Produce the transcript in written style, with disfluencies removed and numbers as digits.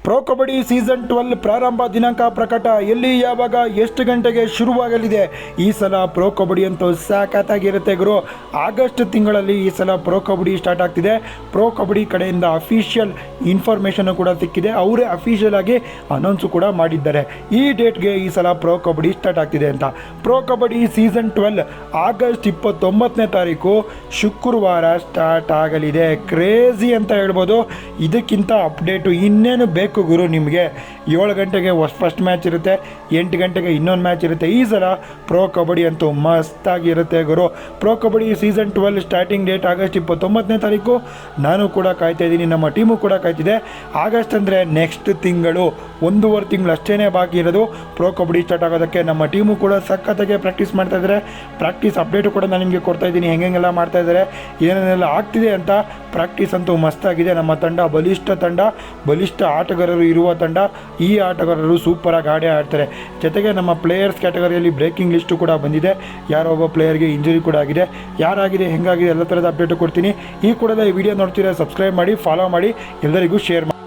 Pro kabaddi season 12 ಪ್ರಾರಂಭ ದಿನಾಂಕ ಪ್ರಕಟ. ಎಲ್ಲಿ, ಯಾವಾಗ, ಎಷ್ಟು ಗಂಟೆಗೆ ಶುರುವಾಗಲಿದೆ? ಈ ಸಲ ಪ್ರೋ ಕಬಡ್ಡಿ ಅಂತೂ ಸಾಕತ್ತಾಗಿರುತ್ತೆ ಗುರು. ಆಗಸ್ಟ್ ತಿಂಗಳಲ್ಲಿ ಈ ಸಲ ಪ್ರೋ ಕಬಡ್ಡಿ ಸ್ಟಾರ್ಟ್ ಆಗ್ತಿದೆ. ಪ್ರೋ ಕಬಡ್ಡಿ ಕಡೆಯಿಂದ ಅಫಿಷಿಯಲ್ ಇನ್ಫಾರ್ಮೇಷನ್ ಕೂಡ ಸಿಕ್ಕಿದೆ. ಅವರೇ ಅಫಿಷಿಯಲ್ ಆಗಿ ಅನೌನ್ಸು ಕೂಡ ಮಾಡಿದ್ದಾರೆ ಈ ಡೇಟ್ಗೆ ಈ ಸಲ ಪ್ರೋ ಕಬಡ್ಡಿ ಸ್ಟಾರ್ಟ್ ಆಗ್ತಿದೆ ಅಂತ. ಪ್ರೋ ಕಬಡ್ಡಿ ಸೀಸನ್ 12 ಆಗಸ್ಟ್ 29ನೇ ತಾರೀಕು ಶುಕ್ರವಾರ ಸ್ಟಾರ್ಟ್ ಆಗಲಿದೆ. ಕ್ರೇಜಿ ಅಂತ ಹೇಳ್ಬೋದು. ಇದಕ್ಕಿಂತ ಅಪ್ಡೇಟು ಇನ್ನೇನು ಬೇಕು ಗುರು ನಿಮಗೆ. 7 ಗಂಟೆಗೆ ಫಸ್ಟ್ ಮ್ಯಾಚ್ ಇರುತ್ತೆ, 8 ಗಂಟೆಗೆ ಇನ್ನೊಂದು ಮ್ಯಾಚ್ ಇರುತ್ತೆ. ಈ ಸಲ ಪ್ರೋ ಕಬಡ್ಡಿ ಅಂತೂ ಮಸ್ತಾಗಿರುತ್ತೆ ಗುರು. Pro kabaddi season 12 starting date August 29ನೇ ತಾರೀಕು. ನಾನು ಕೂಡ ಕಾಯ್ತಾ ಇದ್ದೀನಿ, ನಮ್ಮ ಟೀಮು ಕೂಡ ಕಾಯ್ತಿದೆ. ಆಗಸ್ಟ್ ಅಂದರೆ ನೆಕ್ಸ್ಟ್ ತಿಂಗಳು, 1.5 ತಿಂಗಳು ಅಷ್ಟೇ ಬಾಕಿ ಇರೋದು ಪ್ರೋ ಕಬಡ್ಡಿ ಸ್ಟಾರ್ಟ್ ಆಗೋದಕ್ಕೆ. ನಮ್ಮ ಟೀಮು ಕೂಡ ಸಖತ್ತಾಗಿ ಪ್ರಾಕ್ಟೀಸ್ ಮಾಡ್ತಾ ಇದ್ದಾರೆ. ಪ್ರಾಕ್ಟೀಸ್ ಅಪ್ಡೇಟು ಕೂಡ ನಾನು ನಿಮಗೆ ಕೊಡ್ತಾ ಇದ್ದೀನಿ, ಹೆಂಗೆಲ್ಲ ಮಾಡ್ತಾ ಇದ್ದಾರೆ, ಏನೇನೆಲ್ಲ ಆಗ್ತಿದೆ ಅಂತ. ಪ್ರಾಕ್ಟೀಸ್ ಅಂತೂ ಮಸ್ತಾಗಿದೆ. ನಮ್ಮ ತಂಡ ಬಲಿಷ್ಠ ಆಟಗಾರರು ಇರುವ ತಂಡ. ಈ ಆಟಗಾರರು ಸೂಪರಾಗಿ ಆಡ್ತಾರೆ. ಜೊತೆಗೆ ನಮ್ಮ ಪ್ಲೇಯರ್ಸ್ ಕ್ಯಾಟಗರಿಯಲ್ಲಿ ಬ್ರೇಕಿಂಗ್ ಲಿಸ್ಟು ಕೂಡ ಬಂದಿದೆ. ಯಾರೋ ಒಬ್ಬ ಪ್ಲೇಯರ್ಗೆ ಇಂಜುರಿ ಕೂಡ ಆಗಿದೆ. ಯಾರಾಗಿದೆ, ಹೆಂಗಾಗಿದೆ, ಎಲ್ಲ ಥರದ ಅಪ್ಡೇಟು ಕೊಡ್ತೀನಿ. ಈ ಕೂಡಲೇ ಈ ವಿಡಿಯೋ ನೋಡ್ತೀರಾ, ಸಬ್ಸ್ಕ್ರೈಬ್ ಮಾಡಿ, ಫಾಲೋ ಮಾಡಿ, ಎಲ್ಲರಿಗೂ ಶೇರ್ ಮಾಡಿ.